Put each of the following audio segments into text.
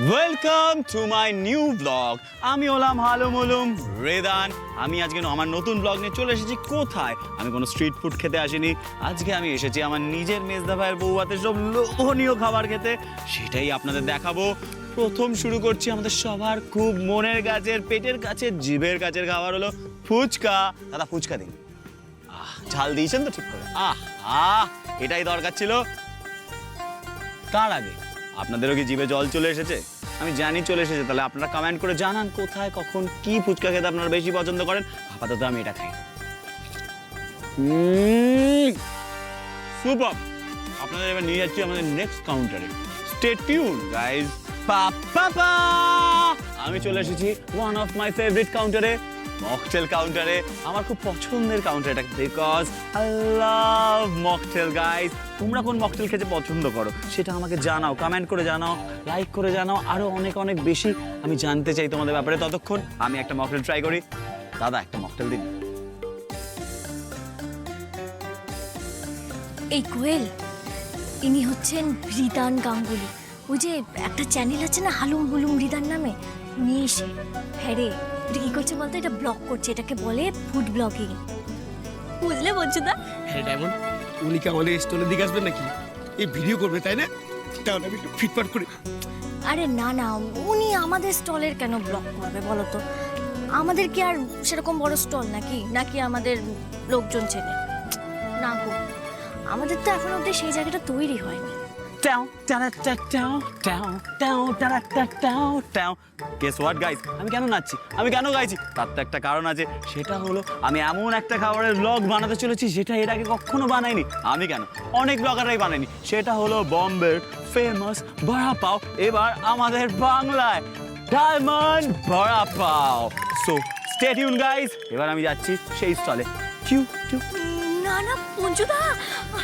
Welcome to my new blog. আমি হলাম হালুমুলুম রেদান। আমি আজকে আমার নতুন ব্লগ নিয়ে চলে এসেছি। কোথায়? আমি কোনো স্ট্রিট ফুড খেতে আসিনি। আজকে আমি এসেছি আমার নিজের মেজদা ভাইয়ের বউয়াতে সব লোভনীয় খাবার খেতে। সেটাই আপনাদের দেখাবো। প্রথম শুরু করছি আমাদের সবার খুব মনের কাছের, পেটের কাছে, জিভের কাছের খাবার হলো ফুচকা। দাদা ফুচকা দিন। ঝাল দিয়েছেন তো ঠিক করে? এটাই দরকার ছিল। তার আগে আপনাদেরও কি জিভে জল চলে এসেছে? আমি জানি চলে এসেছে। তাহলে আপনারা কমেন্ট করে জানান কোথায় কখন কি ফুচকা খেতে আপনারা বেশি পছন্দ করেন। আপাতত আমি এটা খাই। সুপার। আপনাদের এবার নিয়ে যাচ্ছি আমাদের নেক্সট কাউন্টারে। Stay tune guys. আমি চলে এসেছি ওয়ান অফ মাই ফেভারিট কাউন্টারে, মকটেল কাউন্টারে। আমার খুব পছন্দের কাউন্টার এটা, because I love mocktail guys. তোমরা কোন মকটেল খেতে পছন্দ করো সেটা আমাকে জানাও, কমেন্ট করে জানাও, লাইক করে জানাও। আরো অনেক অনেক বেশি আমি জানতে চাই তোমাদের ব্যাপারে। ততক্ষণ আমি একটা মকটেল ট্রাই করি। দাদা একটা মকটেল দিন। এই কোয়েল, ইনি হচ্ছেন রিদান গাঙ্গুলি। ওই যে একটা চ্যানেল আছে না হালুম বুলুম রিদান নামে, নিয়ে এসে হ্যাঁ রে, এটা কি করছে বলতো? এটা ব্লগ করছে, এটাকে বলে ফুড ব্লগিং। বুঝলে বঞ্চুদা? হ্যাঁ ডায়মন্ড, উনি কি আমাদের স্টলের দিকে আসবেন নাকি? এই ভিডিও করবে তাই না? তাহলে আমি একটু ফিটফাট করি। আরে না না, উনি আমাদের স্টলের কেন ব্লগ করবে বলো তো? আমাদের কি আর সেরকম বড় স্টল নাকি? নাকি আমাদের লোকজন চেনে না গো? আমাদের তো এখন অব্দি সেই জায়গাটা তৈরি হয়নি। Guess what guys? আমি কেন নাচছি, আমি কেন গাইছি, তার তো একটা কারণ আছে। সেটা হলো আমি এমন একটা খাবারের ব্লগ বানাতে চলেছি যেটা এর আগে কখনো বানাইনি। আমি কেন, অনেক ব্লগাররাই বানায়নি। সেটা হলো বম্বের ফেমাস বড়া পাও এবার আমাদের বাংলায় ডায়মন্ড বড়া পাও। So stay tune guys. এবার আমি যাচ্ছি সেই স্টলে। না না পঞ্চুদা,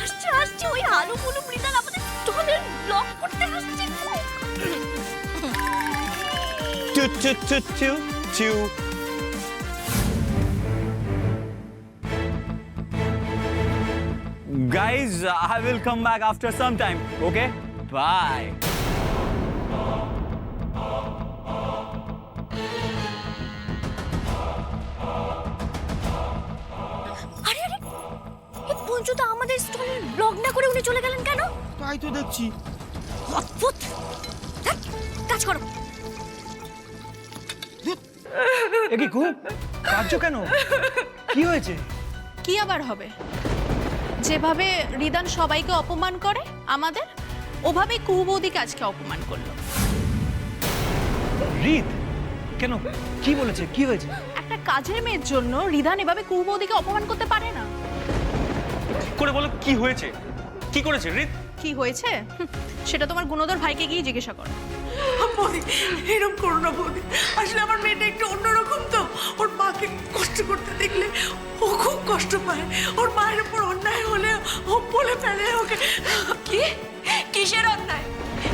আসছে আসছে, ওই আলু বুলু মৃদাল আমাদের স্টলের ব্লগ করতে আসছে। Guys, I will come back after some time. Okay? Bye. আরে আরে, এই পঞ্চুদা আমাদের স্টলের ব্লগ না করে উনি চলে গেলেন কেন? তাই তো দেখছি। অদ্ভুত। ধ্যাৎ, কাজ করো। একি খুব কাঁদছো কেন? কি হয়েছে? কি আবার হবে? যেভাবে রিদান সবাইকে অপমান করে আমাদের, ওভাবেই কুহু বৌদিকে আজকে অপমান করলো। রিদ কেন? কি বলেছে? কি হয়েছে? একটা কাজের মেয়ের জন্য রিদান এভাবে কুহু বৌদিকে অপমান করতে পারে না। করে বলো কি হয়েছে, কি করেছে রিত? কি হয়েছে সেটা তোমার গুণধর ভাইকে গিয়ে জিজ্ঞাসা করো। বৌদি, এরকম করো না বৌদি। আসলে আমার মেয়েটা একটু অন্যরকম তো। ওর মাকে কষ্ট করতে দেখলে ও খুব কষ্ট পায়। ওর মায়ের উপর অন্যায় হলে ও বলে ফেলে ওকে। কি? কিসের অন্যায়?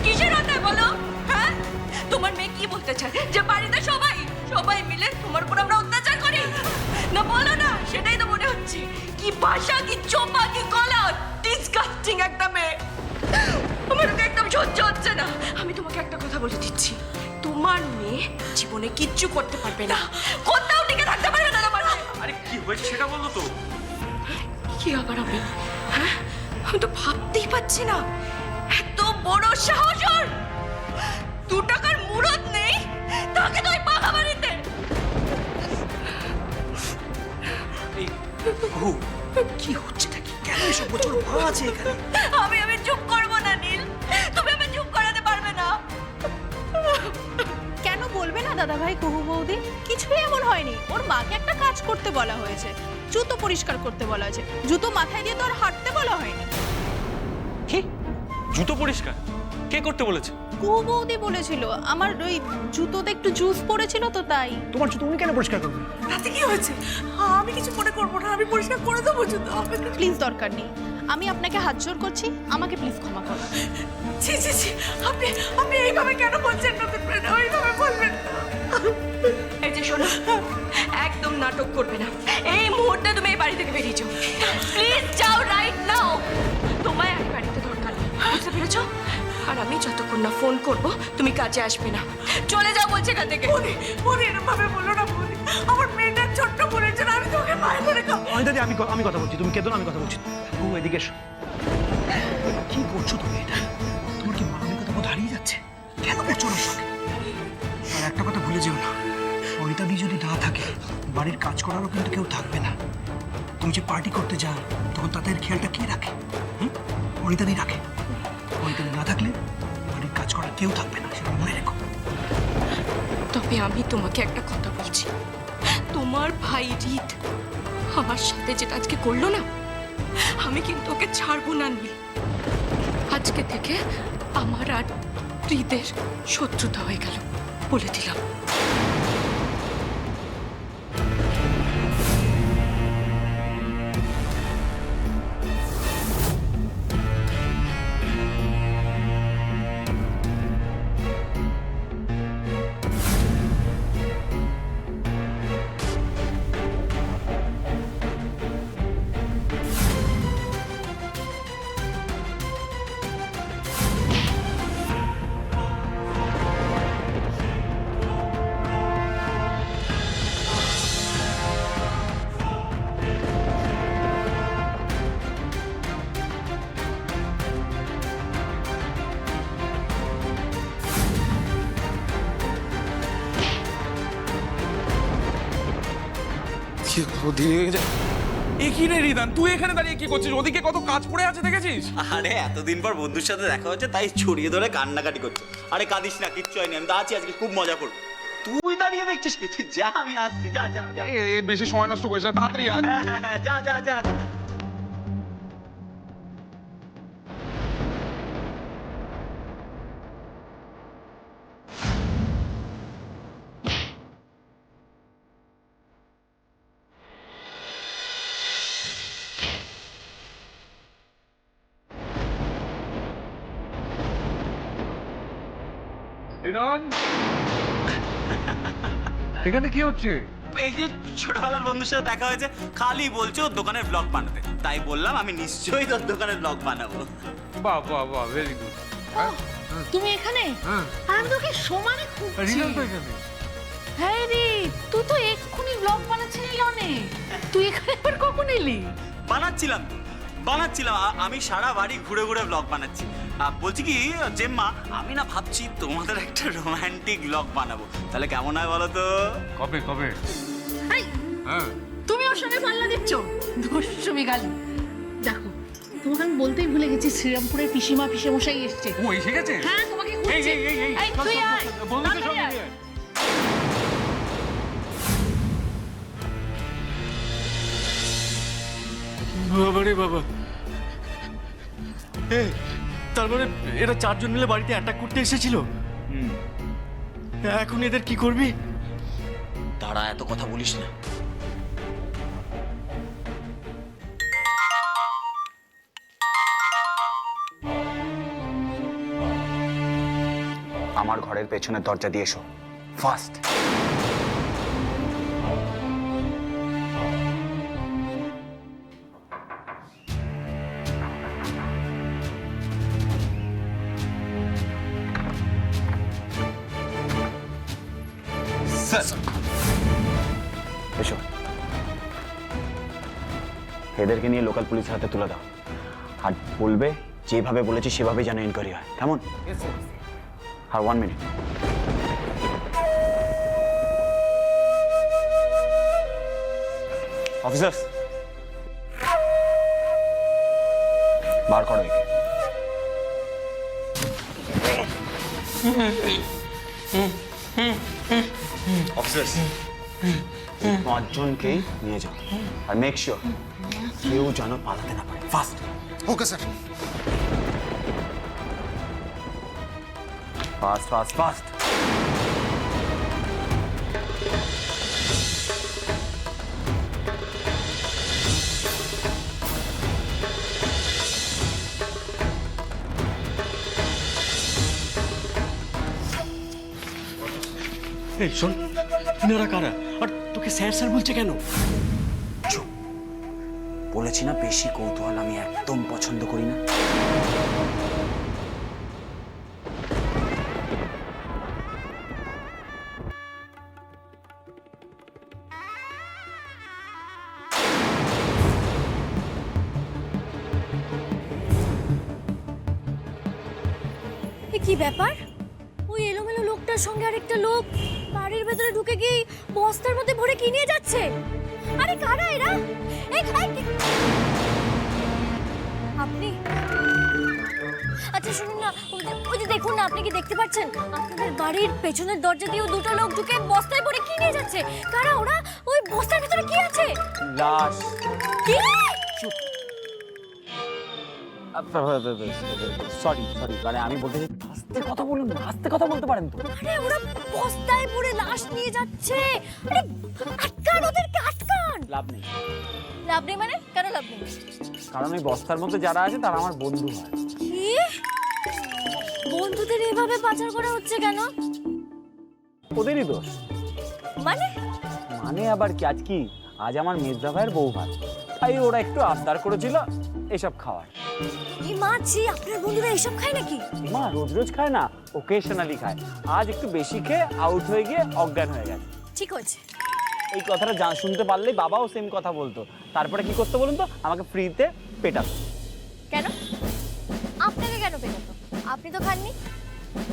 কিসের অন্যায় বলো? হ্যাঁ, তোমার মেয়ে কি বলতে চায় যে বাড়িতে সবাই সবাই মিলে তোমার উপর আমরা অত্যাচার করি? না বলো না, সেটাই তো মনে হচ্ছে। কি ভাষা, কি চোপা, কি গলা, ডিসগাস্টিং একটা মেয়ে। আমার ওকে একদম সহ্য হচ্ছে না। আমি তোমাকে একটা কথা বলে দিচ্ছি, তোমার মেয়ে জীবনে কিচ্ছু করতে পারবে না, কোথাও টিকে থাকতে পারবে না আমার মেয়ে। আরে কি হয়েছে সেটা বলো তো। কি আবার হবে? হ্যাঁ, আমি তো ভাবতেই পাচ্ছি না, এত বড় সাহস ওর। 2 টাকার মুরত নেই, তাকে তো ওই পাকা বাড়িতে। কি হচ্ছে নাকি? কেন এসব বছর মা আছে এখানে? আমি চুপ করবো না নীল, তুমি আমি চুপ করাতে পারবে না। কেন বলবে না দাদা ভাই কুহু বৌদি? কিছুই এমন হয়নি। ওর মাকে একটা কাজ করতে বলা হয়েছে, জুতো পরিষ্কার করতে বলা হয়েছে, জুতো মাথায় দিয়ে তো আর হাঁটতে বলা হয়নি। কি জুতো পরিষ্কার কে করতে বলেছে? কুহু বৌদি বলেছিল, আমার ওই জুতোতে একটু জুস পড়েছিল তো তাই। তোমার জুতো উনি কেন পরিষ্কার করবে? তাতে কি হয়েছে? আমি কিছু মনে করবো না, আমি পরিষ্কার করে দেবো জুতো। প্লিজ দরকার নেই, আমি আপনাকে হাত জোর করছি, আমাকে প্লিজ ক্ষমা করুন। ছি ছি ছি, আপনি আপনি এইভাবে কেন বলছেন? নতুন ফ্রেন্ড ওইভাবে বলবেন না। এই যে শোনো, একদম নাটক করবে না। এই মুহূর্তে তুমি এই বাড়ি থেকে বেরিয়ে যাও, প্লিজ যাও রাইট নাও। তোমায় এই বাড়িতে দরকার নেই, বুঝতে পেরেছো? আর আমি যতক্ষণ না ফোন করব তুমি কাজে আসবে না। চলে যাও বলছে এখান থেকে। বৌদি বৌদি এরকম ভাবে বলো না বৌদি, আমার মেয়েটা ছোট্ট বলেছে আমি তোকে মায়ের করে খাবো। অনিতাদি আমি কথা বলছি, তুমি কেঁদো না, আমি কথা বলছি। ও এদিকে এসো। কি করছো তুমি এটা? তোমার কি মানবিকতা বোধ হারিয়ে যাচ্ছে? কেন করছো না সঙ্গে? আর একটা কথা ভুলে যেও না, অনিতাদি যদি না থাকে বাড়ির কাজ করারও কিন্তু কেউ থাকবে না। তুমি যে পার্টি করতে যাও তখন তাদের খেয়ালটা কে রাখে? অনিতাদি রাখে। অনিতাদি না থাকলে বাড়ির কাজ করার কেউ থাকবে না, সেটা মনে রেখো। তবে আমি তোমাকে একটা কথা বলছি, তোমার ভাই রিত আমার সাথে যেটা আজকে করলো না, আমি কিন্তু ওকে ছাড়বো না নীল। আজকে থেকে আমার আর রিতের শত্রুতা হয়ে গেল, বলে দিলাম। কি রে রিদান, তুই এখানে দাঁড়িয়ে কি করছিস? ওদিকে কত কাজ পড়ে আছে দেখেছিস? আরে এতদিন পর বন্ধুর সাথে দেখা হচ্ছে তাই ছড়িয়ে ধরে কান্নাকাটি করছে। আরে কাঁদিস না, কিচ্ছু হয়নি, আমি তো আছি, আজকে খুব মজা করবো। তুই দাঁড়িয়ে দেখছিস কি? যা, আমি আসছি, যা যা যা। বেশি সময় নষ্ট করিস না, তাড়াতাড়ি আয়। যা যা যা। রিদান, এখানে কি হচ্ছে? এই যে ছোটবেলার বন্ধুর সাথে দেখা হয়েছে, খালি বলছো ওর দোকানের ব্লগ বানাতে, তাই বললাম আমি নিশ্চয়ই তোর দোকানের ব্লগ বানাবো। বাহ বাহ বাহ, ভেরি গুড। তুমি এখানে? আর আমি তোকে সমানে খুঁজছি। রিদান তো এখানে। হ্যাঁ রে, তুই তো এক্ষুনি ব্লগ বানাচ্ছিলি লনে। তুই এখানে আবার কখন এলি? বানাচ্ছিলাম তো, বানাচ্ছিলাম। আমি সারা বাড়ি ঘুরে ঘুরে ব্লগ বানাচ্ছি। বলছি কি জেম্মা, আমি না ভাবছি তোমাদের একটা রোমান্টিক ব্লগ বানাবো, তাহলে কেমন হয় বলো তো? কবে কবে? এই, তুমি ওর সঙ্গে পাল্লা দিচ্ছ? দুষ্টুমি গালি। দেখো, তোমাকে আমি বলতেই ভুলে গেছি, শ্রীরামপুরের পিসিমা পিসেমশাই এসছে। ও এসে গেছে? হ্যাঁ, তোমাকে খুঁজছে। এই, তুই আয়। বন্ধুদের সঙ্গে নিয়ে আয়। বাবা রে বাবা, তারপরে এরা চারজন মিলে বাড়িতে অ্যাটাক করতে এসেছিল। এখন এদের কি করবি? দাঁড়া, এত কথা বলিস না। আমার ঘরের পেছনের দরজা দিয়ে এসো, ফাস্ট। এসো, এদেরকে নিয়ে লোকাল পুলিশের হাতে তুলে দাও, আর বলবে যেভাবে বলেছি সেভাবেই যেন ইনকোয়ারি হয়, কেমন? আর 1 মিনিট। অফিসার্স, বার করো একে। অফিসার্স, 5 জনকেই নিয়ে যাও, আর মেক শিওর কেউ যেন পালাতে না পারে, fast. Okay sir. Fast fast fast. এই শোন, ইনারা কারা? আর তোকে স্যার স্যার বলছে কেন? বলেছি না বেশি কৌতূহল আমি একদম পছন্দ করি না। এ কি ব্যাপার? ওই এলোমেলো লোকটার সঙ্গে আরেকটা লোক বাড়ির ভেতরে ঢুকে গিয়ে বস্তার মধ্যে ভরে কি নিয়ে যাচ্ছে? আরে কারা এরা? আপনি? আচ্ছা শুনুন না, ওই যে দেখুন না, আপনি কি দেখতে পাচ্ছেন আপনাদের বাড়ির পেছনের দরজা দিয়ে দুটো লোক ঢুকে বস্তায় ভরে কি নিয়ে যাচ্ছে? কারা ওরা? ওই বস্তার ভেতরে কি আছে? লাশ। কি? সরি মানে আমি বলতে চাই আস্তে কথা বলুন না, আস্তে কথা বলতে পারেন তো। আরে ওরা বস্তায় ভরে লাশ নিয়ে যাচ্ছে। আরে আটকান ওদেরকে, আটকান। লাভ নেই। লাভ নেই মানে? কেন লাভ নেই? কারণ ওই বস্তার মধ্যে যারা আছে তারা আমার বন্ধু হয়। কি? বন্ধুদের এভাবে পাচার করা হচ্ছে কেন? ওদেরই দোষ। মানে? মানে আবার কি, আজ আমার মেজদা ভাইয়ের বউ ভাত, তাই ওরা একটু আবদার করেছিল এসব খাওয়ার। এই মাছি, আপনার বন্ধুরা এসব খায় নাকি? মা রোজ রোজ খায় না, ওকেশনালি খায়। আজ একটু বেশি খেয়ে আউট হয়ে গিয়ে অজ্ঞান হয়ে গেছে। ঠিক হয়েছে। এই কথাটা শুনতে পারলেই বাবাও সেম কথা বলতো। তারপরে কি করতে বলুন তো? আমাকে ফ্রিতে পেটাতো। কেন? আপনাকে কেন পেটাতো? আপনি তো খাননি।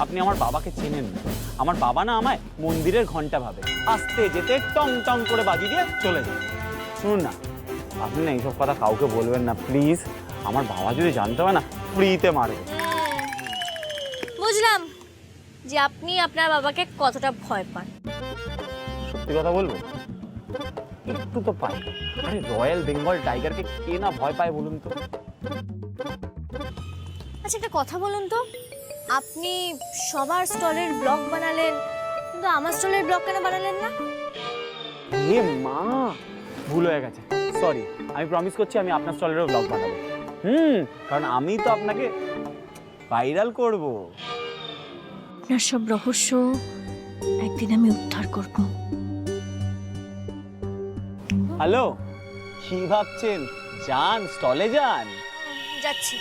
আপনি আমার বাবাকে চেনেন না। আমার বাবা না আমায় মন্দিরের ঘন্টা ভাবে, আসতে যেতে টং টং করে বাজি দিয়ে চলে যায়। শুনুন না, আপনি না এইসব কথা কাউকে বলবেন না প্লিজ। আমার বাবা যদি জানতে হয় না, ফ্রিতে মারবে। বুঝলাম যে আপনি আপনার বাবাকে কতটা ভয় পান। সত্যি কথা বলবো, একটু তো পাই। আরে রয়্যাল বেঙ্গল টাইগারকে কে না ভয় পায় বলুন তো? আচ্ছা একটা কথা বলুন তো, আপনি সবার স্টলের ব্লগ বানালেন, কিন্তু আমার স্টলের ব্লগ কেন বানালেন না? এ মা, ভুল হয়ে গেছে, সরি। আমি প্রমিস করছি আমি আপনার স্টলেরও ব্লগ বানাবো। কারণ আমি তো আপনাকে ভাইরাল করব। আপনার সব রহস্য একদিন আমি উদ্ধার করব। হ্যালো, কি ভাবছেন? যান, স্টলে যান। যাচ্ছি।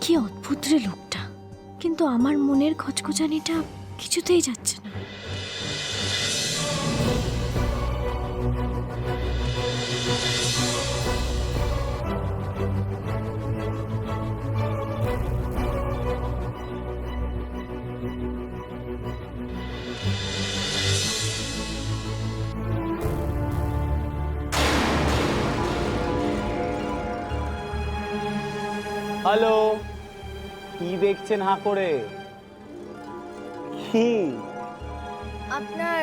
কি অদ্ভুত রে লোকটা, কিন্তু আমার মনের খচখচানিটা কিছুতেই যাচ্ছে না। হ্যালো, কি দেখছেন হাঁ করে? কি? আপনার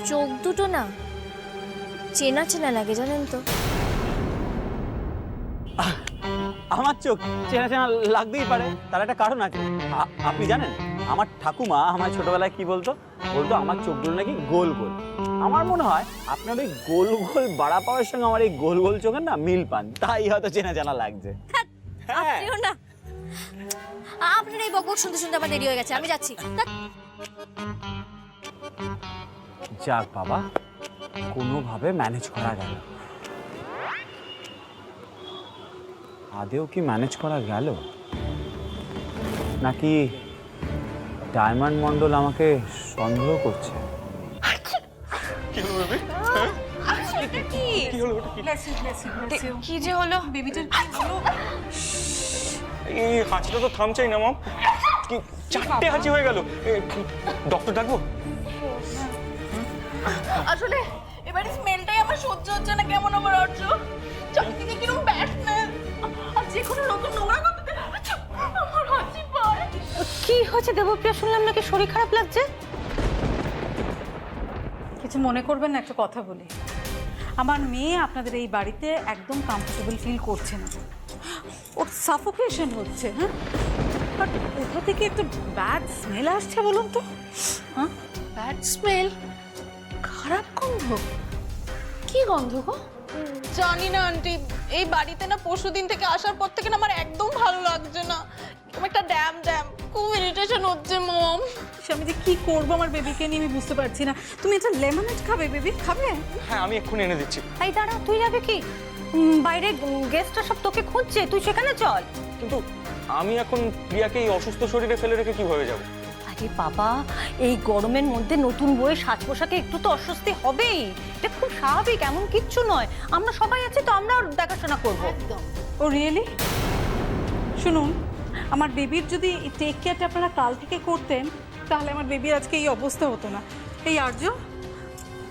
চোখ দুটো না চেনা চেনা লাগে, জানেন তো? আমার চোখ চেনা চেনা লাগতেই পারে, তার একটা কারণ আছে। আপনি জানেন আমার ঠাকুমা আমার ছোটবেলায় কি বলতো? আমার চোখগুলো নাকি গোল গোল। আমার মনে হয় আপনার ওই গোল গোল বাড়া পাওয়ার সঙ্গে আমার এই গোল গোল চোখের না মিল পান, তাই হয়তো চেনা চেনা লাগছে। আপনিও না। আপনার এই বকবক শুনতে শুনতে আমার দেরি হয়ে গেছে, আমি যাচ্ছি। যাক বাবা, কোনোভাবে ম্যানেজ করা গেল। আদেও কি ম্যানেজ করা গেল, নাকি ডায়মন্ড মন্ডল আমাকে সন্দেহ করছে? কি যে হলো? বেবিটার কি হলো? এই হাঁচিটা তো থামছেই না মম। কি 4টে হাঁচি হয়ে গেল। ডক্টর ডাকবো? আসলে এবারে স্মেলটাই আমার সহ্য হচ্ছে না। কেমন আমার অর্জ চারদিকে কিরকম ব্যাড স্মেল, আর যে কোনো নতুন নোংরা করতে আমার হাঁচি পায়। কি হয়েছে দেবপ্রিয়া? শুনলাম নাকি শরীর খারাপ লাগছে। কিছু মনে করবেন না, একটা কথা বলি। আমার মেয়ে আপনাদের এই বাড়িতে একদম কমফোর্টেবল ফিল করছে না, ওর সাফোকেশন হচ্ছে। হ্যাঁ, বাট কোথা থেকে একটু ব্যাড স্মেল আসছে বলুন তো? হ্যাঁ, ব্যাড স্মেল, খারাপ গন্ধ। কি গন্ধ গো? জানি না আন্টি, এই বাড়িতে না পরশুদিন থেকে আসার পর থেকে না আমার একদম ভালো লাগছে না। একটা ড্যাম ড্যাম, খুব ইরিটেশন হচ্ছে মম। আমি যে কি করবো আমার বেবিকে নিয়ে আমি বুঝতে পারছি না। তুমি একটা লেমনেড খাবে? বেবি খাবে? হ্যাঁ, আমি এক্ষুনি এনে দিচ্ছি। এই দাঁড়া, তুই যাবে কি? বাইরে গেস্টরা সব তোকে খুঁজছে, তুই সেখানে চল। কিন্তু আমি এখন প্রিয়াকে এই অসুস্থ শরীরে ফেলে রেখে কিভাবে যাব? আরে বাবা, এই গরমের মধ্যে নতুন বইয়ের সাজ পোশাকে একটু তো অস্বস্তি হবেই, এটা খুব স্বাভাবিক, এমন কিচ্ছু নয়। আমরা সবাই আছি তো, আমরা ওর দেখাশোনা করবো। ও রিয়েলি? শুনুন, আমার বেবির যদি টেক কেয়ারটা আপনারা কাল থেকে করতেন তাহলে আমার বেবির আজকে এই অবস্থা হতো না। এই আর্য,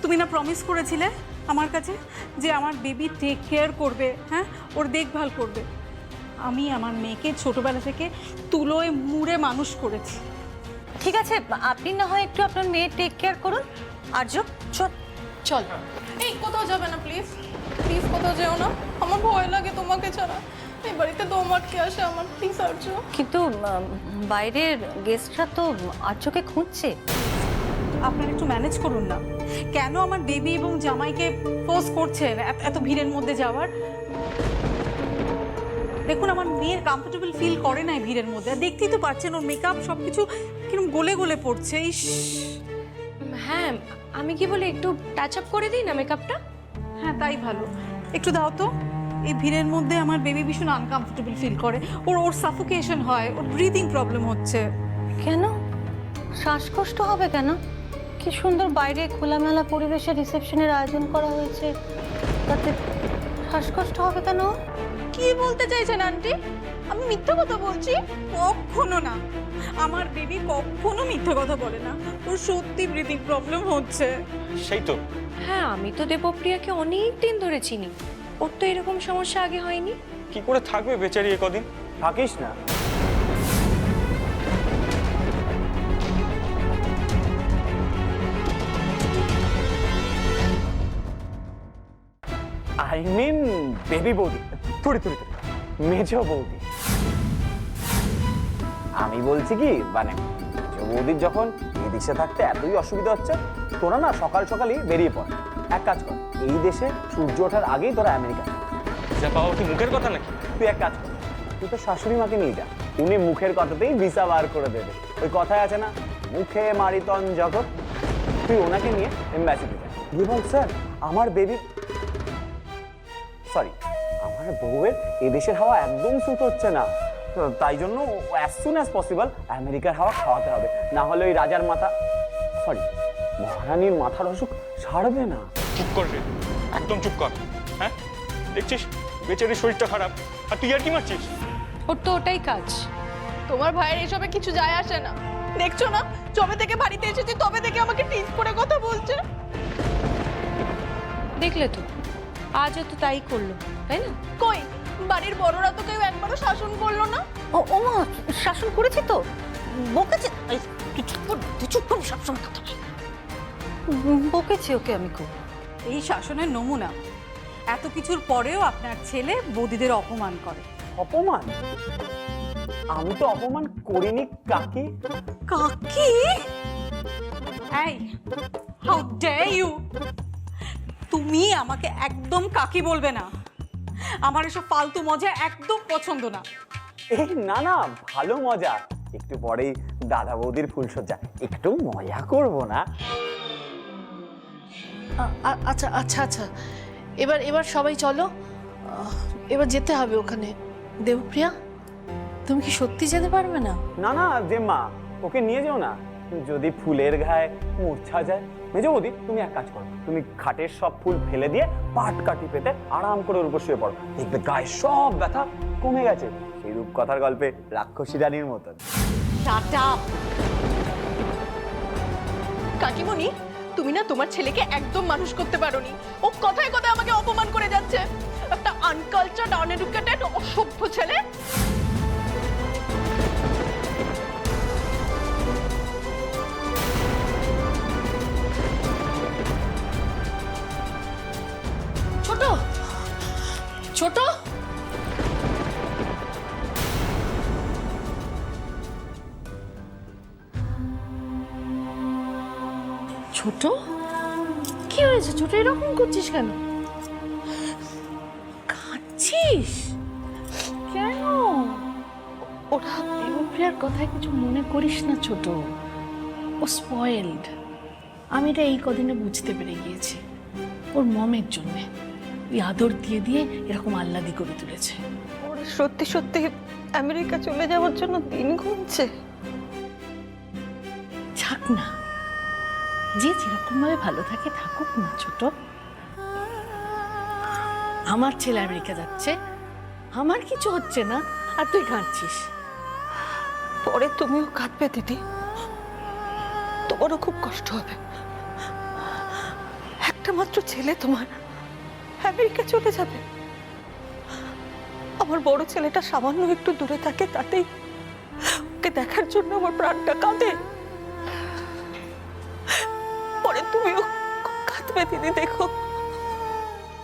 তুমি না প্রমিস করেছিলে আমার কাছে যে আমার বেবি টেক কেয়ার করবে, হ্যাঁ, ওর দেখভাল করবে। আমি আমার মেয়েকে ছোটবেলা থেকে তুলোয় মুড়ে মানুষ করেছি। ঠিক আছে, আপনি না হয় একটু আপনার মেয়ের টেক কেয়ার করুন। আর্য চল। চল। এই কোথাও যাবে না প্লিজ, প্লিজ কোথাও যেও না, আমার ভয় লাগে তোমাকে ছাড়া। এই বাড়িতে দম আটকে আসে আমার, প্লিজ আর্য। কিন্তু বাইরের গেস্টরা তো আর্যকে খুঁজছে। আপনারা একটু ম্যানেজ করুন না। কেন আমার বেবি এবং জামাইকে ফোর্স করছেন এত ভিড়ের মধ্যে যাওয়ার? দেখুন, আমার মেয়ের কমফোর্টেবল ফিল করে না এই ভিড়ের মধ্যে। আর দেখতেই তো পাচ্ছেন ওর মেকআপ সব কিছু কিরকম গলে গলে পড়ছে। ইস, হ্যাঁ, আমি কি বলি একটু টাচ আপ করে দিই না মেকআপটা? হ্যাঁ তাই ভালো, একটু দাও তো। এই ভিড়ের মধ্যে আমার বেবি ভীষণ আনকমফোর্টেবল ফিল করে, ওর সাফোকেশন হয়, ওর ব্রিদিং প্রবলেম হচ্ছে। কেন? শ্বাসকষ্ট হবে কেন? কি সুন্দর বাইরে খোলামেলা পরিবেশে রিসেপশনের আয়োজন করা হয়েছে, তাতে শ্বাসকষ্ট হবে কেন? কি বলতে চাইছেন আন্টি? আমি মিথ্যা কথা বলছি? কখনো না, আমার বেবি কখনো মিথ্যে কথা বলে না। ওর সত্যি ব্রিদিং প্রবলেম হচ্ছে। সেই তো। হ্যাঁ, আমি তো দেবপ্রিয়াকে অনেক দিন ধরে চিনি, ওর তো এরকম সমস্যা আগে হয়নি। কি করে থাকবে বেচারি এ কদিন? থাকিস না। আই মিন বেবি বৌদি, থুড়ি থুড়ি থুড়ি, মেজো বৌদি। আমি বলছি কি, মানে মেজো বৌদির যখন এই দেশে থাকতে এতই অসুবিধা হচ্ছে, তোরা না সকাল সকালই বেরিয়ে পড়। এক কাজ কর, এই দেশে সূর্য ওঠার আগেই তোরা আমেরিকা যা। যা বাবা, কি মুখের কথা নাকি? তুই এক কাজ কর, তুই তো শাশুড়ি মাকে নিয়ে যা, উনি মুখের কথাতেই ভিসা বার করে দেবে। ওই কথায় আছে না, মুখে মারিতন জগৎ। তুই ওনাকে নিয়ে এম্বাসিতে যা, গিয়ে বল স্যার আমার বেবি, সরি আমার বউয়ের এদেশের হাওয়া একদম স্যুট হচ্ছে না, তো তাই জন্য অ্যাজ সুন অ্যাজ পসিবল আমেরিকার হাওয়া খাওয়াতে হবে, না হলে ওই রাজার মাথা, সরি মহারানীর মাথার অসুখ সারবে না। চুপ কর রে, একদম চুপ কর। হ্যাঁ, দেখছিস বেচারির শরীরটা খারাপ, আর তুই আর কি মারছিস? ওর তো ওটাই কাজ। তোমার ভাইয়ের এসবে কিছু যায় আসে না, দেখছো না? যবে থেকে বাড়িতে এসেছি তবে থেকে আমাকে টিজ করে কথা বলছে। দেখলে তো, আজও তো তাই করলো, তাই না? কই বাড়ির বড়রা তো কেউ একবারও শাসন করলো না। ও মা, শাসন করেছি তো, বকেছে। এই, তুই চুপ কর, তুই চুপ কর, সবসময় কথা বল। বকেছি ওকে আমি খুব। এই শাসনের নমুনা। এত কিছুর পরেও আপনার ছেলে বৌদিদের অপমান করে। অপমান? আমি তো অপমান করিনি কাকি। কাকি? এই, হাউ ডেয়ার ইউ! তুমি আমাকে একদম কাকি বলবে না। আমার এসব ফালতু মজা একদম পছন্দ না। এই না না, ভালো মজা, একটু পরেই দাদা বৌদির ফুলসজ্জা, একটু মজা করব না? আচ্ছা আচ্ছা আচ্ছা, এবার সবাই চলো, এবার যেতে হবে ওখানে। দেবপ্রিয়া, তুমি কি সত্যি যেতে পারবে না? না না জেম্মা, ওকে নিয়ে যাও না, যদি ফুলের গায়ে মূর্ছা যায়। মেজো বৌদি তুমি এক কাজ করো, তুমি খাটের সব ফুল ফেলে দিয়ে পাট কাটি পেতে আরাম করে ওর উপর শুয়ে পড়ো, দেখবে গায়ে সব ব্যথা কমে গেছে, সেই রূপকথার গল্পে রাক্ষসী রানীর মতন। Shut up! কাকিমণি, তুমি না তোমার ছেলেকে একদম মানুষ করতে পারোনি। ও কথায় কথায় আমাকে অপমান করে যাচ্ছে, একটা আনকালচারড, আনএডুকেটেড, অসভ্য ছেলে। ছোট ছোট, ছোট কি হয়েছে? ছোট এরকম করছিস কেন? কাঁদছিস কেন? ওরা দেবপ্রিয়ার কথায় কিছু মনে করিস না ছোট, ও স্পয়েলড। আমি এটা এই কদিনে বুঝতে পেরে গিয়েছি, ওর মমের জন্যে। ওই আদর দিয়ে দিয়ে এরকম আহ্লাদি করে তুলেছে। ওর সত্যি সত্যি আমেরিকা চলে যাওয়ার জন্য দিন গুনছে। থাক না, যে যেরকম ভাবে ভালো থাকে থাকুক না ছোট। আমার ছেলে আমেরিকা যাচ্ছে, আমার কিছু হচ্ছে না, আর তুই কাঁদছিস। পরে তুমিও কাঁদবে দিদি, তোমারও খুব কষ্ট হবে। একটা মাত্র ছেলে তোমার আমেরিকা চলে যাবে। আমার বড় ছেলেটা সামান্য একটু দূরে থাকে, তাতেই ওকে দেখার জন্য আমার প্রাণটা কাঁদে। পরে তুমিও কাঁদবে দিদি, দেখো।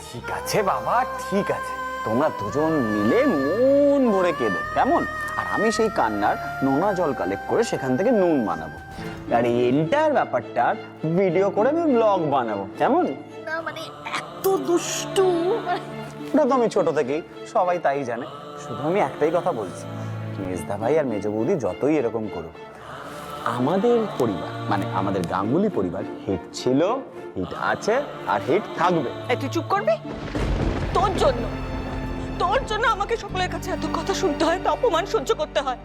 ঠিক আছে বাবা, ঠিক আছে, তোমরা দুজন মিলে মন ভরে কেঁদো, কেমন? আর আমি সেই কান্নার নোনা জল কালেক্ট করে সেখান থেকে নুন বানাবো, আর এই এন্টায়ার ব্যাপারটার ভিডিও করে আমি ব্লগ বানাবো, কেমন? না মানে এত দুষ্টু। ওটা তো আমি ছোট থেকেই, সবাই তাই জানে। শুধু আমি একটাই কথা বলছি, মেজদা ভাই আর মেজ বৌদি যতই এরকম করুক, আমাদের পরিবার মানে আমাদের গাঙ্গুলি পরিবার হিট ছিল, হিট আছে, আর হিট থাকবে। তুই চুপ করবি? তোর জন্য আমাকে সকলের কাছে এত কথা শুনতে হয়, তো অপমান সহ্য করতে হয়।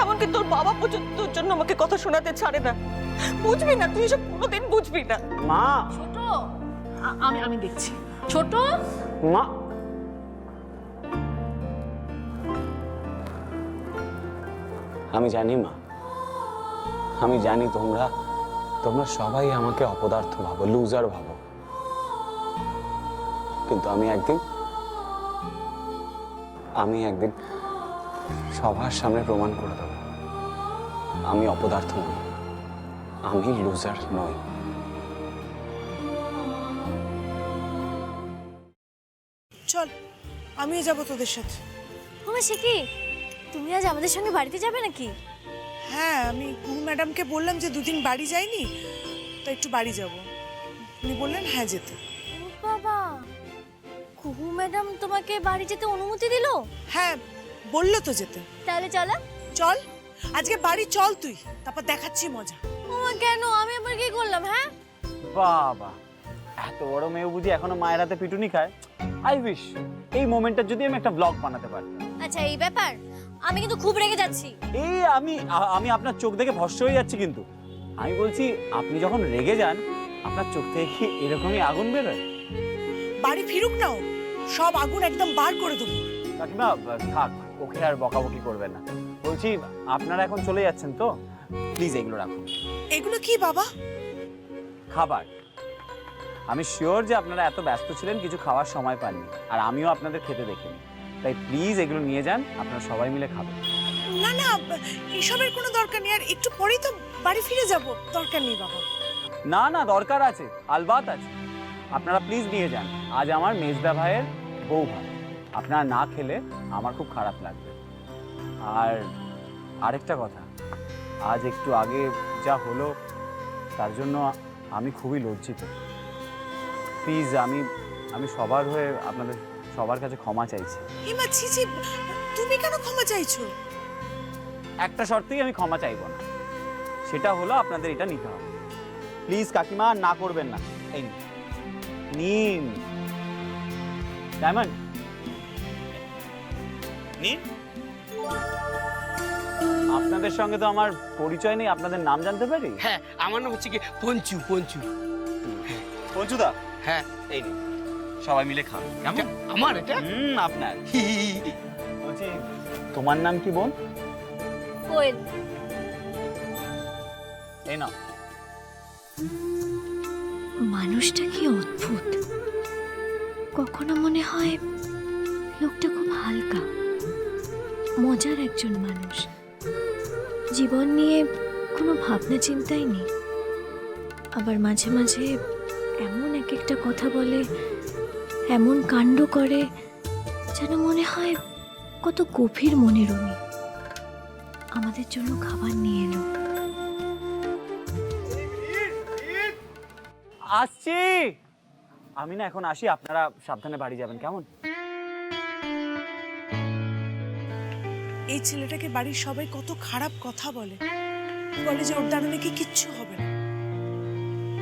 এমনকি তোর বাবা পর্যন্ত তোর জন্য আমাকে কথা শোনাতে ছাড়ে না। বুঝবি না, তুই এসব কোনোদিন বুঝবি না। মা, ছোট, আমি দেখছি। ছোট, মা, আমি জানি মা, আমি জানি তোমরা সবাই আমাকে অপদার্থ ভাবো, লুজার ভাবো, কিন্তু আমি একদিন সবার সামনে প্রমাণ করে দেবো আমি অপদার্থ নই, আমি লুজার নই। চল, আমিও যাবো তোদের সাথে। ওমা সে কি, তুমি আজ আমাদের সঙ্গে বাড়িতে যাবে নাকি? হ্যাঁ, আমি কুহু ম্যাডামকে বললাম যে দুদিন বাড়ি যাইনি, তো একটু বাড়ি যাব। উনি বললেন হ্যাঁ যেতে। ও বাবা, কুহু ম্যাডাম তোমাকে বাড়ি যেতে অনুমতি দিল? হ্যাঁ, বললো তো যেতে। তাহলে চলো। চল, আজকে বাড়ি চল তুই, তারপর দেখাচ্ছি মজা। ওমা কেন, আমি আবার কি করলাম? হ্যাঁ বাবা, এত বড় মেয়ে বুঝি এখনো মায়ের হাতে পিটুনি খায়। আই উইশ এই মোমেন্টটা যদি আমি একটা ব্লগ বানাতে পারতাম। আচ্ছা এই ব্যাপার, আমি কিন্তু খুব রেগে যাচ্ছি। এই আমি আপনার চোখ দেখে ভস্ম হয়ে যাচ্ছি, কিন্তু আমি বলছি আপনি যখন রেগে যান আপনার চোখ থেকে কি এরকমই আগুন বেরোয়? বাড়ি ফিরুক নাও, সব আগুন একদম বার করে দেবো। কাকিমা থাক, ওকে আর বকাবকি করবেন না। বলছি আপনারা এখন চলে যাচ্ছেন তো, প্লিজ এগুলো রাখুন। এগুলো কি বাবা? খাবার। আমি শিওর যে আপনারা এত ব্যস্ত ছিলেন কিছু খাওয়ার সময় পাননি, আর আমিও আপনাদের খেতে দেখিনি, তাই প্লিজ এগুলো নিয়ে যান, আপনারা সবাই মিলে খাবেন। না না, এসবের কোনো দরকার নেই, আর একটু পরেই তো বাড়ি ফিরে যাব। দরকার নেই বাবা। না না, দরকার আছে, আলবাত আছে। আপনারা প্লিজ নিয়ে যান, আজ আমার মেজদা ভাইয়ের বউ ভাত, আপনারা না খেলে আমার খুব খারাপ লাগবে। আর আরেকটা কথা, আজ একটু আগে যা হলো তার জন্য আমি খুবই লজ্জিত। প্লিজ আমি সবার হয়ে আপনাদের সবার কাছে ক্ষমা চাইছি। হিমা ছি ছি, তুমি কেন ক্ষমা চাইছো? একটা শর্তেই আমি ক্ষমা চাইবো না, সেটা হলো আপনাদের এটা নিতে হবে। প্লিজ কাকিমা না করবেন না। এই নিন ডায়মন্ড, নিন। আপনাদের সঙ্গে তো আমার পরিচয় নেই, আপনাদের নাম জানতে পারি? হ্যাঁ, আমার নাম হচ্ছে কি পঞ্চু। পঞ্চুদা, হ্যাঁ, এই নিন, সবাই মিলে খান। কেমন? আমার এটা আপনার। বলছি তোমার নাম কি বোন? কোয়েল। এই না, মানুষটা কি অদ্ভুত, কখনো মনে হয় লোকটা খুব হালকা, মজার একজন মানুষ, জীবন নিয়ে কোনো ভাবনা চিন্তাই নেই। আবার মাঝে মাঝে এমন এক একটা কথা বলে, এমন কাণ্ড করে, যেন মনে হয় কত গভীর মনের উনি। আমাদের জন্য খাবার নিয়ে এলো। আসছি আমি, না এখন আসি, আপনারা সাবধানে বাড়ি যাবেন, কেমন? এই ছেলেটাকে বাড়ির সবাই কত খারাপ কথা বলে, বলে যে ওর দ্বারা নাকি কিচ্ছু হবে না।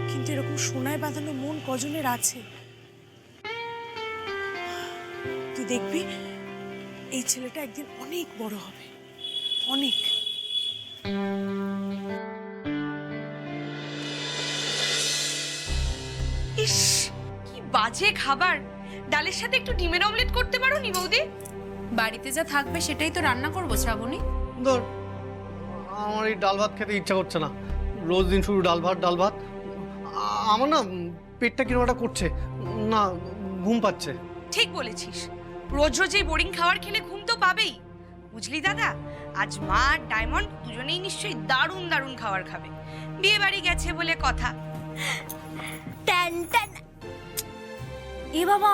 কিন্তু এরকম সোনায় বাঁধানো মন কজনের আছে? দেখবি এই ছেলেটা একদিন অনেক বড় হবে, অনেক। ইস, কি বাজে খাবার। ডালের সাথে একটু ডিমের অমলেট করতে পারো নি বৌদি? বাড়িতে যা থাকবে সেটাই তো রান্না করবো শ্রাবণী। ধর, আমার এই ডাল ভাত খেতে ইচ্ছা করছে না। রোজ দিন শুধু ডাল ভাত ডাল ভাত। আমার না পেটটা কিরকম একটা করছে, না ঘুম পাচ্ছে। ঠিক বলেছিস, রোজ রোজ এই বোরিং খাবার খেলে ঘুম তো পাবেই। বুঝলি দাদা, আজ মা আর ডায়মন্ড দুজনেই নিশ্চয়ই দারুণ দারুণ খাবার খাবে। বিয়ে বাড়ি গেছে বলে কথা। Tan tan. এ বাবা,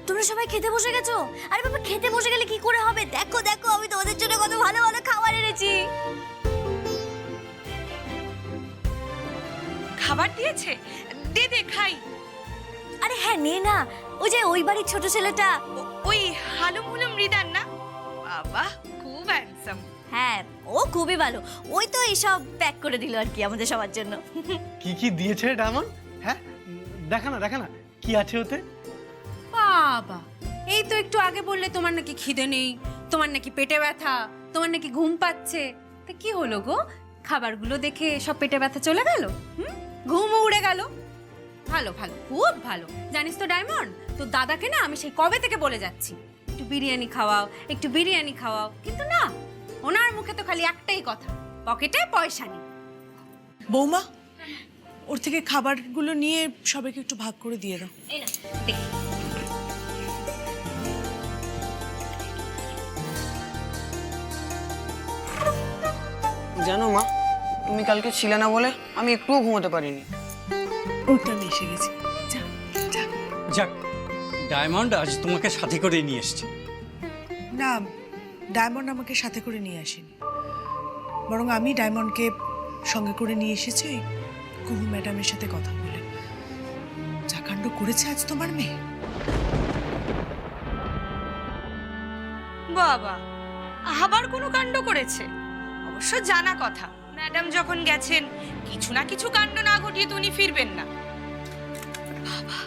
তোমরা সবাই খেতে বসে গেছো? আরে বাবা, খেতে বসে গেলে কি করে হবে? দেখো দেখো, আমি তোমাদের জন্য কত ভালো ভালো খাবার এনেছি। খাবার দিয়েছে? দে দে খাই। আরে হ্যাঁ, নে না। ওই যে ওই বাড়ির ছোট ছেলেটা, ওই হালুম হুলুম রিদান না? বাবা, খুব হ্যান্ডসাম। হ্যাঁ ও খুবই ভালো। ওই তো এইসব প্যাক করে দিল আর কি আমাদের সবার জন্য। কি কি দিয়েছে ডায়মন্ড? হ্যাঁ, দেখা না কি আছে ওতে? বাবা, এই তো একটু আগে বললে তোমার নাকি খিদে নেই, তোমার নাকি পেটে ব্যথা, তোমার নাকি ঘুম পাচ্ছে। তা কি হলো গো? খাবারগুলো দেখে সব পেটে ব্যথা চলে গেল? ঘুমও উড়ে গেল? ভালো ভালো, খুব ভালো। জানিস তো ডায়মন্ড, তো দাদাকে না আমি সেই কবে থেকে বলে যাচ্ছি একটু বিরিয়ানি খাওয়াও, একটু বিরিয়ানি খাওয়াও, কিন্তু না, ওনার মুখে তো খালি একটাই কথা, পকেটে পয়সা নেই। বৌমা, ওর থেকে খাবারগুলো নিয়ে সবাইকে একটু ভাগ করে দিয়ে দাও। এই না, দেখি। জানো মা, তুমি কালকে ছিলে না বলে আমি একটুও ঘুমোতে পারিনি। ওটা আমি এসে গেছি। যা যা। যাক, ডায়মন্ড আজ তোমাকে সাথে করে নিয়ে এসেছে। না, ডায়মন্ড আমাকে সাথে করে নিয়ে আসেনি, বরং আমি ডায়মন্ডকে সঙ্গে করে নিয়ে এসেছি ওই কুহু ম্যাডামের সাথে কথা বলে। যা কাণ্ড করেছে আজ তোমার মেয়ে। বাবা, আবার কোনো কাণ্ড করেছে? অবশ্য জানা কথা, ম্যাডাম যখন গেছেন কিছু না কিছু কাণ্ড না ঘটিয়ে তো উনি ফিরবেন না। বাবা,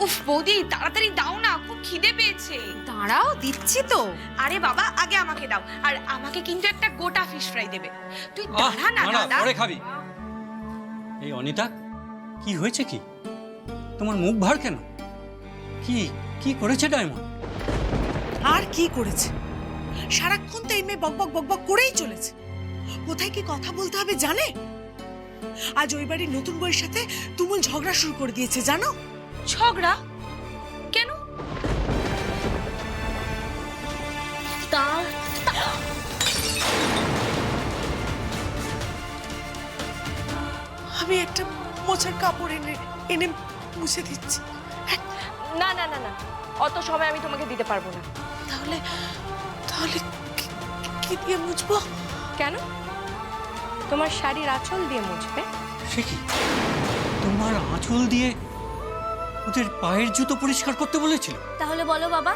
উফ বৌদি, তাড়াতাড়ি দাও না, খুব খিদে পেয়েছে। দাঁড়াও, দিচ্ছি তো। আরে বাবা, আগে আমাকে দাও, আর আমাকে কিন্তু একটা গোটা ফিশ ফ্রাই দেবে। তুই দাঁড়া না দাদা। পরে খাবি। এই অনিতা, কি হয়েছে? কি তোমার মুখ ভার কেন? কি কি করেছে ডায়মন্ড? আর কি করেছে? সারাক্ষণ তো এই মেয়ে বকবক বকবক করেই চলেছে। কোথায় কি কথা বলতে হবে জানে? আজ ওই বাড়ির নতুন বউয়ের সাথে তুমুল ঝগড়া শুরু করে দিয়েছে, জানো? ঝগড়া কেন? তা আমি একটা মোছার কাপড় এনে মুছে দিচ্ছি। না না না না, অত সময় আমি তোমাকে দিতে পারবো না। তাহলে তাহলে কি দিয়ে মুছবো? কেন? তোমার শাড়ির আঁচল দিয়ে মুছবে। সে কি, তোমার আঁচল দিয়ে ওদের পায়ের জুতো পরিষ্কার করতে বলেছিল? তাহলে বলো বাবা,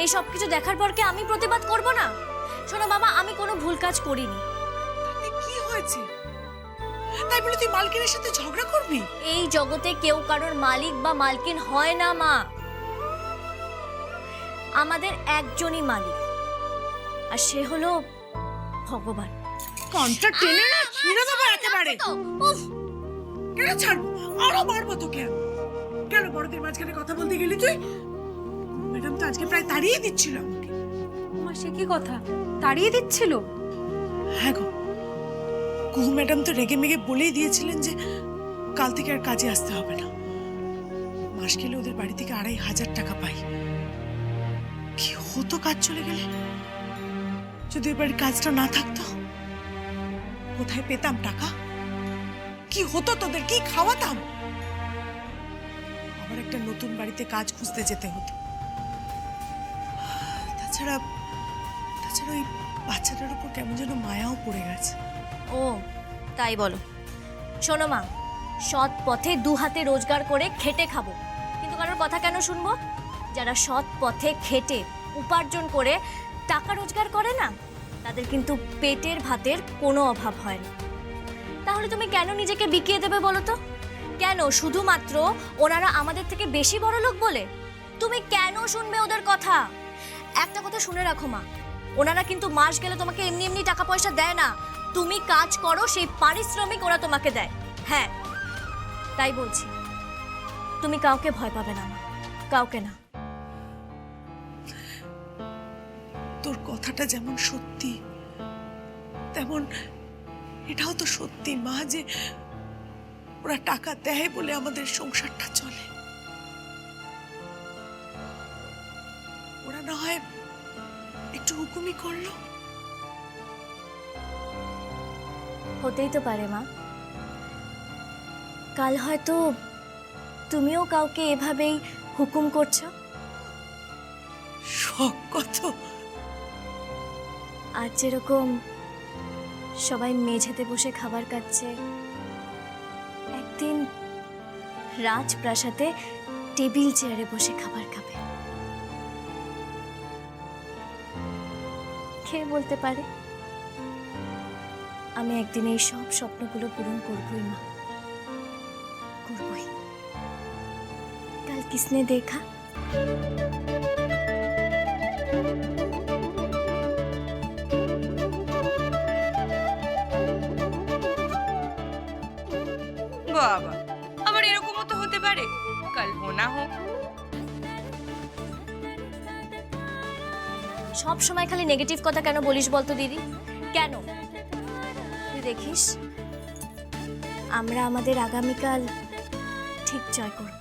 এই সব কিছু দেখার পর কি আমি প্রতিবাদ করব না? শোনো বাবা, আমি কোনো ভুল কাজ করিনি। কি হয়েছে তাই বলে তুই মালকিনের সাথে ঝগড়া করবি? এই জগতে কেউ কারোর মালিক বা মালকিন হয় না মা। আমাদের একজনই মালিক, আর সে হলো ভগবান। কন্ট্রাক্ট টেনে না ছিঁড়ে দেবো একেবারে। উফ, কেন ছাড়বো? আরো মারবো তোকে। কেন বড়দের মাঝখানে কথা বলতে গেলি তুই? ম্যাডাম তো আজকে প্রায় তাড়িয়ে দিচ্ছিল আমাকে। তোমার সে কি কথা, তাড়িয়ে দিচ্ছিল? হ্যাঁ গো, কুহু ম্যাডাম তো রেগে মেগে বলেই দিয়েছিলেন যে কাল থেকে আর কাজে আসতে হবে না। মাস গেলে ওদের বাড়ি থেকে ২৫০০ টাকা পাই। কি হতো কাজ চলে গেলে? যদি ওই বাড়ির কাজটা না থাকতো, কোথায় পেতাম টাকা? কি হতো তোদের? কি খাওয়াতাম? আবার একটা নতুন বাড়িতে কাজ খুঁজতে যেতে হতো। তাছাড়া ওই বাচ্চাটার উপর কেমন যেন মায়াও পড়ে গেছে। ও তাই বলো। শোনো মা, সৎ পথে দু হাতে রোজগার করে খেটে খাবো, কিন্তু কারোর কথা কেন শুনবো? যারা সৎ পথে খেটে উপার্জন করে টাকা রোজগার করে না, তাদের কিন্তু পেটের ভাতের কোনো অভাব হয় না। তাহলে তুমি কেন নিজেকে বিকিয়ে দেবে বলো তো? কেন? শুধুমাত্র ওনারা আমাদের থেকে বেশি বড় লোক বলে? তুমি কেন শুনবে ওদের কথা? একটা কথা শুনে রাখো মা, ওনারা কিন্তু মাস গেলে তোমাকে এমনি এমনি টাকা পয়সা দেয় না। তুমি কাজ করো, সেই পারিশ্রমিক ওরা তোমাকে দেয়। হ্যাঁ, তাই বলছি, তুমি কাউকে ভয় পাবে না মা, কাউকে না। তোর কথাটা যেমন সত্যি, তেমন এটাও তো সত্যি মা, যে ওরা টাকা দেয় বলে আমাদের সংসারটা চলে। ওরা না হয় একটু হুকুমি করলো। হতেই তো পারে মা, কাল হয়তো তুমিও কাউকে এভাবেই হুকুম করছো। শখ কত! আর যেরকম সবাই মেঝেতে বসে খাবার খাচ্ছে, একদিন রাজপ্রাসাদে টেবিল চেয়ারে বসে খাবার খাবে। কে বলতে পারে, আমি একদিন এই সব স্বপ্নগুলো পূরণ করবই মা, করবই। কাল কিসনে দেখা বাবা, আবার এরকমও তো হতে পারে, কাল হো না হোক। সব সময় খালি নেগেটিভ কথা কেন বলিস বলতো দিদি? কেন? তুই দেখিস, আমরা আমাদের আগামীকাল ঠিক জয় করব।